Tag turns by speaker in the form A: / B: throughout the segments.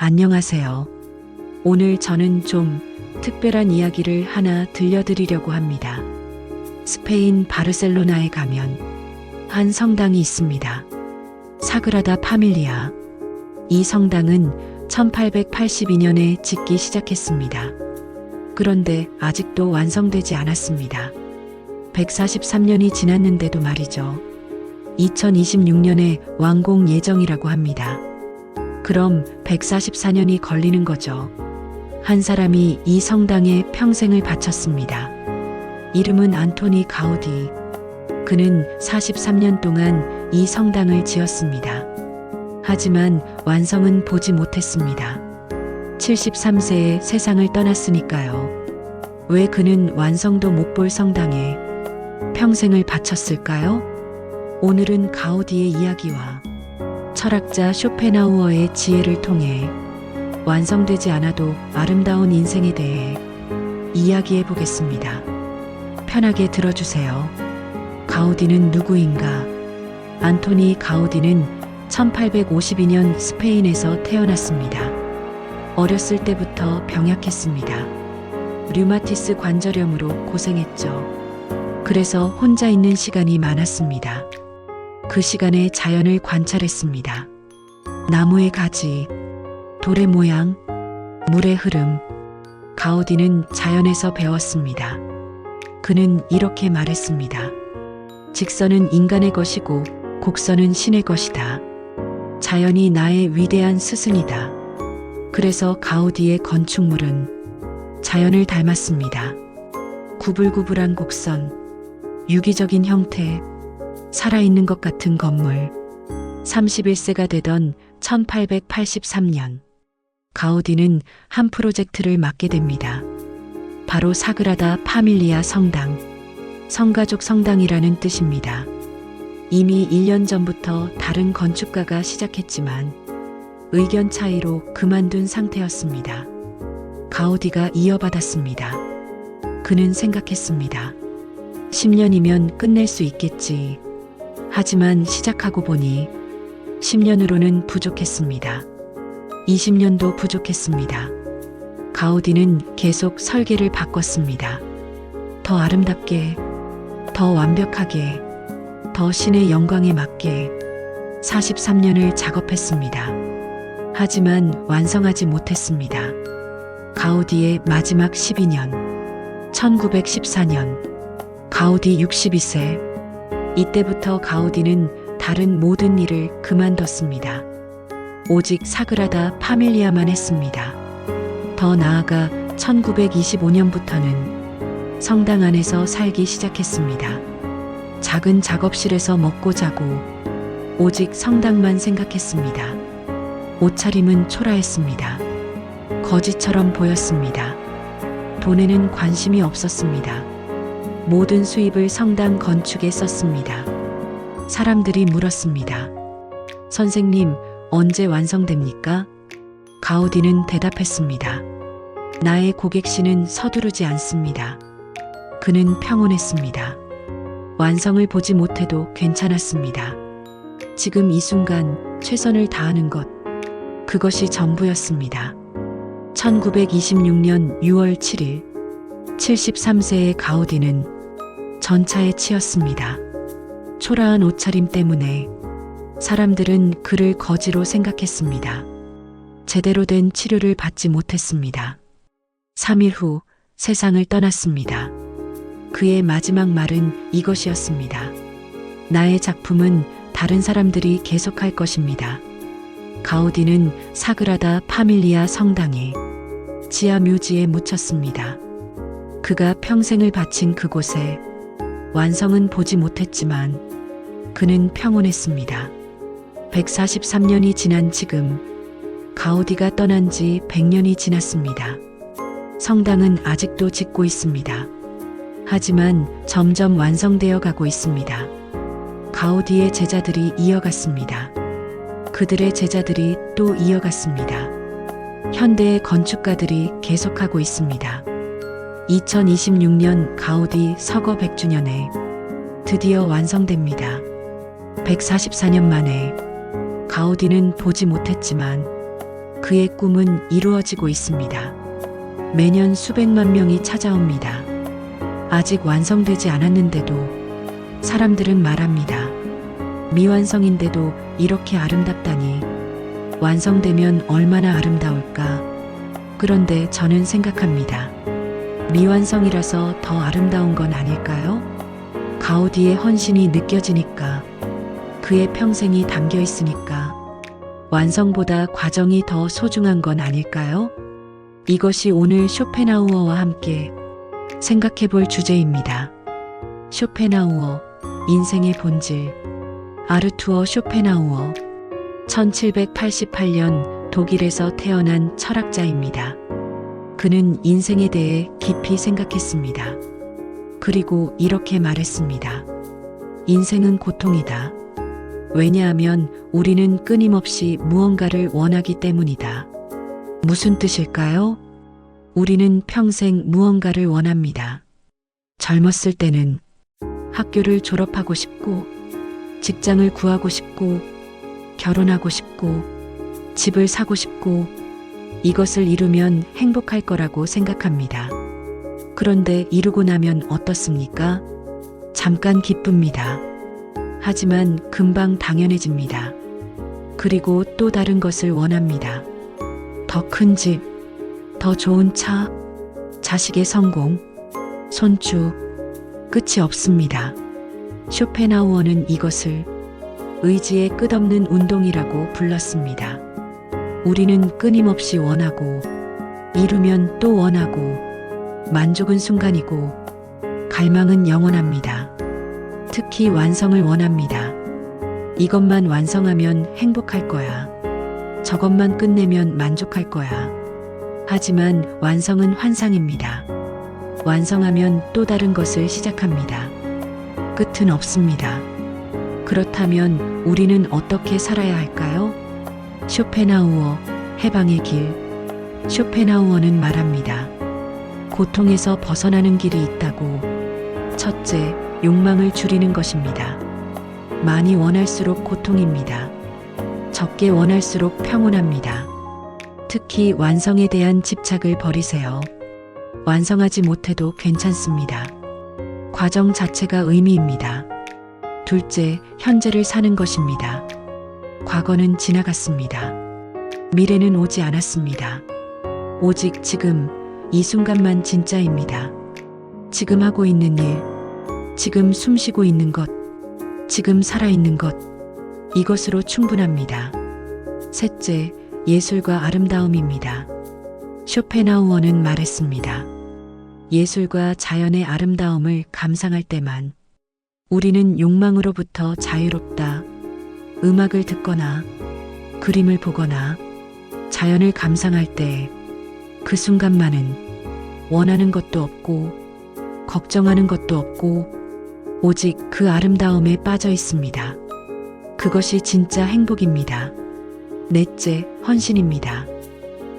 A: 안녕하세요. 오늘 저는 좀 특별한 이야기를 하나 들려드리려고 합니다. 스페인 바르셀로나에 가면 한 성당이 있습니다. 사그라다 파밀리아. 이 성당은 1882년에 짓기 시작했습니다. 그런데 아직도 완성되지 않았습니다. 143년이 지났는데도 말이죠. 2026년에 완공 예정이라고 합니다. 그럼 144년이 걸리는 거죠. 한 사람이 이 성당에 평생을 바쳤습니다. 이름은 안토니 가우디. 그는 43년 동안 이 성당을 지었습니다. 하지만 완성은 보지 못했습니다. 73세에 세상을 떠났으니까요. 왜 그는 완성도 못 볼 성당에 평생을 바쳤을까요? 오늘은 가우디의 이야기와 철학자 쇼펜하우어의 지혜를 통해 완성되지 않아도 아름다운 인생에 대해 이야기해 보겠습니다. 편하게 들어주세요. 가우디는 누구인가? 안토니 가우디는 1852년 스페인에서 태어났습니다. 어렸을 때부터 병약했습니다. 류마티스 관절염으로 고생했죠. 그래서 혼자 있는 시간이 많았습니다. 그 시간에 자연을 관찰했습니다. 나무의 가지, 돌의 모양, 물의 흐름. 가우디는 자연에서 배웠습니다. 그는 이렇게 말했습니다. 직선은 인간의 것이고 곡선은 신의 것이다. 자연이 나의 위대한 스승이다. 그래서 가우디의 건축물은 자연을 닮았습니다. 구불구불한 곡선, 유기적인 형태, 살아있는 것 같은 건물. 31세가 되던 1883년, 가우디는 한 프로젝트를 맡게 됩니다. 바로 사그라다 파밀리아 성당, 성가족 성당이라는 뜻입니다. 이미 1년 전부터 다른 건축가가 시작했지만 의견 차이로 그만둔 상태였습니다. 가우디가 이어받았습니다. 그는 생각했습니다. 10년이면 끝낼 수 있겠지. 하지만 시작하고 보니 10년으로는 부족했습니다. 20년도 부족했습니다. 가우디는 계속 설계를 바꿨습니다. 더 아름답게, 더 완벽하게, 더 신의 영광에 맞게 43년을 작업했습니다. 하지만 완성하지 못했습니다. 가우디의 마지막 12년, 1914년, 가우디 62세. 이때부터 가우디는 다른 모든 일을 그만뒀습니다. 오직 사그라다 파밀리아만 했습니다. 더 나아가 1925년부터는 성당 안에서 살기 시작했습니다. 작은 작업실에서 먹고 자고 오직 성당만 생각했습니다. 옷차림은 초라했습니다. 거지처럼 보였습니다. 돈에는 관심이 없었습니다. 모든 수입을 성당 건축에 썼습니다. 사람들이 물었습니다. 선생님, 언제 완성됩니까? 가우디는 대답했습니다. 나의 고객신은 서두르지 않습니다. 그는 평온했습니다. 완성을 보지 못해도 괜찮았습니다. 지금 이 순간 최선을 다하는 것, 그것이 전부였습니다. 1926년 6월 7일, 73세의 가우디는 전차에 치였습니다. 초라한 옷차림 때문에 사람들은 그를 거지로 생각했습니다. 제대로 된 치료를 받지 못했습니다. 3일 후 세상을 떠났습니다. 그의 마지막 말은 이것이었습니다. 나의 작품은 다른 사람들이 계속할 것입니다. 가우디는 사그라다 파밀리아 성당에 지하 묘지에 묻혔습니다. 그가 평생을 바친 그곳에 완성은 보지 못했지만 그는 평온했습니다. 143년이 지난 지금, 가우디가 떠난 지 100년이 지났습니다. 성당은 아직도 짓고 있습니다. 하지만 점점 완성되어 가고 있습니다. 가우디의 제자들이 이어갔습니다. 그들의 제자들이 또 이어갔습니다. 현대의 건축가들이 계속하고 있습니다. 2026년 가우디 서거 100주년에 드디어 완성됩니다. 144년 만에 가우디는 보지 못했지만 그의 꿈은 이루어지고 있습니다. 매년 수백만 명이 찾아옵니다. 아직 완성되지 않았는데도 사람들은 말합니다. 미완성인데도 이렇게 아름답다니. 완성되면 얼마나 아름다울까. 그런데 저는 생각합니다. 미완성이라서 더 아름다운 건 아닐까요? 가우디의 헌신이 느껴지니까, 그의 평생이 담겨 있으니까 완성보다 과정이 더 소중한 건 아닐까요? 이것이 오늘 쇼펜하우어와 함께 생각해 볼 주제입니다. 쇼펜하우어, 인생의 본질. 아르투어 쇼펜하우어, 1788년 독일에서 태어난 철학자입니다. 그는 인생에 대해 깊이 생각했습니다. 그리고 이렇게 말했습니다. 인생은 고통이다. 왜냐하면 우리는 끊임없이 무언가를 원하기 때문이다. 무슨 뜻일까요? 우리는 평생 무언가를 원합니다. 젊었을 때는 학교를 졸업하고 싶고, 직장을 구하고 싶고, 결혼하고 싶고, 집을 사고 싶고, 이것을 이루면 행복할 거라고 생각합니다. 그런데 이루고 나면 어떻습니까? 잠깐 기쁩니다. 하지만 금방 당연해집니다. 그리고 또 다른 것을 원합니다. 더 큰 집, 더 좋은 차, 자식의 성공, 손주, 끝이 없습니다. 쇼펜하우어는 이것을 의지의 끝없는 운동이라고 불렀습니다. 우리는 끊임없이 원하고, 이루면 또 원하고, 만족은 순간이고, 갈망은 영원합니다. 특히 완성을 원합니다. 이것만 완성하면 행복할 거야. 저것만 끝내면 만족할 거야. 하지만 완성은 환상입니다. 완성하면 또 다른 것을 시작합니다. 끝은 없습니다. 그렇다면 우리는 어떻게 살아야 할까요? 쇼펜하우어, 해방의 길. 쇼펜하우어는 말합니다. 고통에서 벗어나는 길이 있다고. 첫째, 욕망을 줄이는 것입니다. 많이 원할수록 고통입니다. 적게 원할수록 평온합니다. 특히 완성에 대한 집착을 버리세요. 완성하지 못해도 괜찮습니다. 과정 자체가 의미입니다. 둘째, 현재를 사는 것입니다. 과거는 지나갔습니다. 미래는 오지 않았습니다. 오직 지금, 이 순간만 진짜입니다. 지금 하고 있는 일, 지금 숨 쉬고 있는 것, 지금 살아있는 것, 이것으로 충분합니다. 셋째, 예술과 아름다움입니다. 쇼펜하우어는 말했습니다. 예술과 자연의 아름다움을 감상할 때만 우리는 욕망으로부터 자유롭다. 음악을 듣거나 그림을 보거나 자연을 감상할 때 그 순간만은 원하는 것도 없고 걱정하는 것도 없고 오직 그 아름다움에 빠져 있습니다. 그것이 진짜 행복입니다. 넷째, 헌신입니다.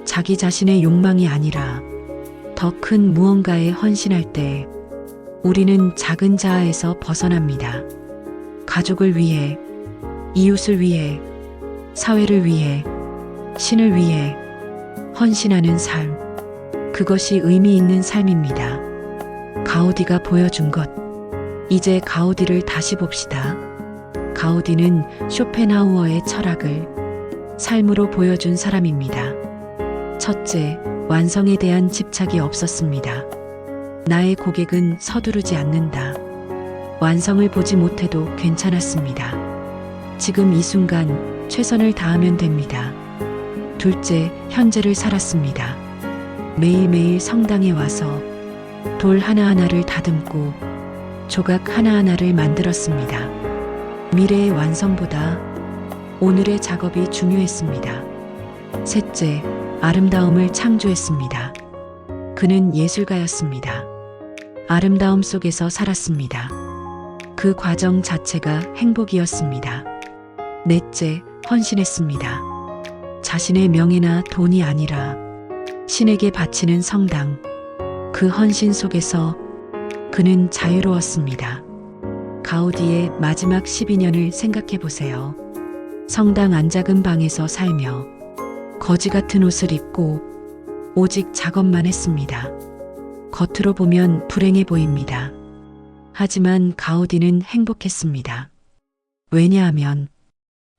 A: 자기 자신의 욕망이 아니라 더 큰 무언가에 헌신할 때 우리는 작은 자아에서 벗어납니다. 가족을 위해, 이웃을 위해, 사회를 위해, 신을 위해 헌신하는 삶. 그것이 의미 있는 삶입니다. 가우디가 보여준 것. 이제 가우디를 다시 봅시다. 가우디는 쇼펜하우어의 철학을 삶으로 보여준 사람입니다. 첫째, 완성에 대한 집착이 없었습니다. 나의 고객은 서두르지 않는다. 완성을 보지 못해도 괜찮았습니다. 지금 이 순간 최선을 다하면 됩니다. 둘째, 현재를 살았습니다. 매일매일 성당에 와서 돌 하나하나를 다듬고 조각 하나하나를 만들었습니다. 미래의 완성보다 오늘의 작업이 중요했습니다. 셋째, 아름다움을 창조했습니다. 그는 예술가였습니다. 아름다움 속에서 살았습니다. 그 과정 자체가 행복이었습니다. 넷째, 헌신했습니다. 자신의 명예나 돈이 아니라 신에게 바치는 성당. 그 헌신 속에서 그는 자유로웠습니다. 가우디의 마지막 12년을 생각해 보세요. 성당 안작은 방에서 살며 거지 같은 옷을 입고 오직 작업만 했습니다. 겉으로 보면 불행해 보입니다. 하지만 가우디는 행복했습니다. 왜냐하면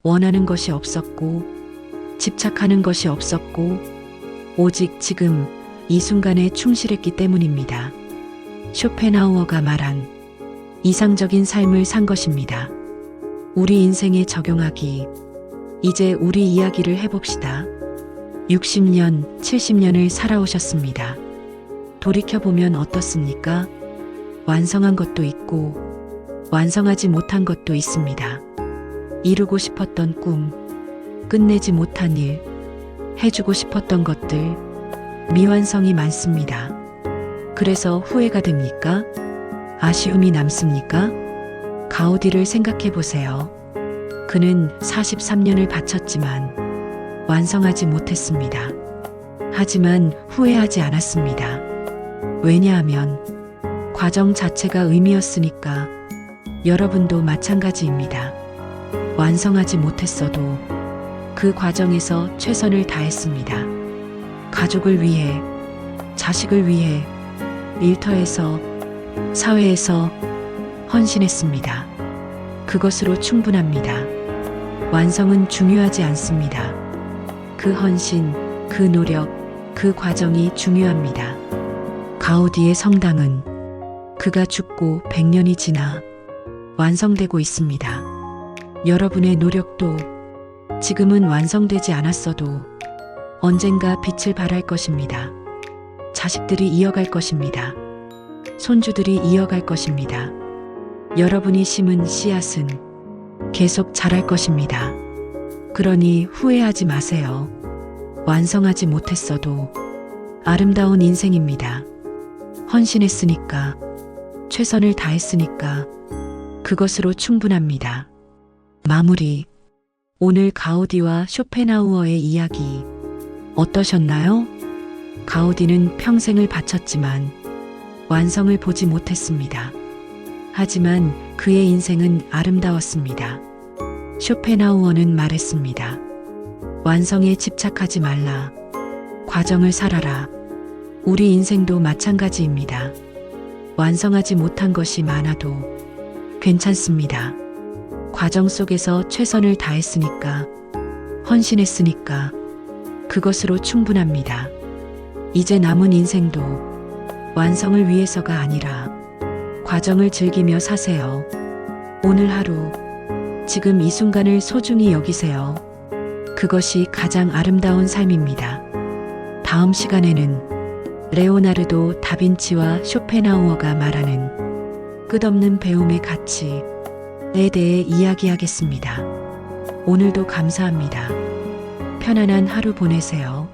A: 원하는 것이 없었고 집착하는 것이 없었고 오직 지금 이 순간에 충실했기 때문입니다. 쇼펜하우어가 말한 이상적인 삶을 산 것입니다. 우리 인생에 적용하기. 이제 우리 이야기를 해봅시다. 60년, 70년을 살아오셨습니다. 돌이켜보면 어떻습니까? 완성한 것도 있고 완성하지 못한 것도 있습니다. 이루고 싶었던 꿈, 끝내지 못한 일, 해주고 싶었던 것들, 미완성이 많습니다. 그래서 후회가 됩니까? 아쉬움이 남습니까? 가우디를 생각해 보세요. 그는 43년을 바쳤지만 완성하지 못했습니다. 하지만 후회하지 않았습니다. 왜냐하면 과정 자체가 의미였으니까. 여러분도 마찬가지입니다. 완성하지 못했어도 그 과정에서 최선을 다했습니다. 가족을 위해, 자식을 위해, 일터에서, 사회에서 헌신했습니다. 그것으로 충분합니다. 완성은 중요하지 않습니다. 그 헌신, 그 노력, 그 과정이 중요합니다. 가우디의 성당은 그가 죽고 100년이 지나 완성되고 있습니다. 여러분의 노력도 지금은 완성되지 않았어도 언젠가 빛을 발할 것입니다. 자식들이 이어갈 것입니다. 손주들이 이어갈 것입니다. 여러분이 심은 씨앗은 계속 자랄 것입니다. 그러니 후회하지 마세요. 완성하지 못했어도 아름다운 인생입니다. 헌신했으니까, 최선을 다했으니까 그것으로 충분합니다. 마무리. 오늘 가우디와 쇼펜하우어의 이야기 어떠셨나요? 가우디는 평생을 바쳤지만 완성을 보지 못했습니다. 하지만 그의 인생은 아름다웠습니다. 쇼펜하우어는 말했습니다. 완성에 집착하지 말라. 과정을 살아라. 우리 인생도 마찬가지입니다. 완성하지 못한 것이 많아도 괜찮습니다. 과정 속에서 최선을 다했으니까, 헌신했으니까 그것으로 충분합니다. 이제 남은 인생도 완성을 위해서가 아니라 과정을 즐기며 사세요. 오늘 하루, 지금 이 순간을 소중히 여기세요. 그것이 가장 아름다운 삶입니다. 다음 시간에는 레오나르도 다빈치와 쇼펜하우어가 말하는 끝없는 배움의 가치에 대해 이야기하겠습니다. 오늘도 감사합니다. 편안한 하루 보내세요.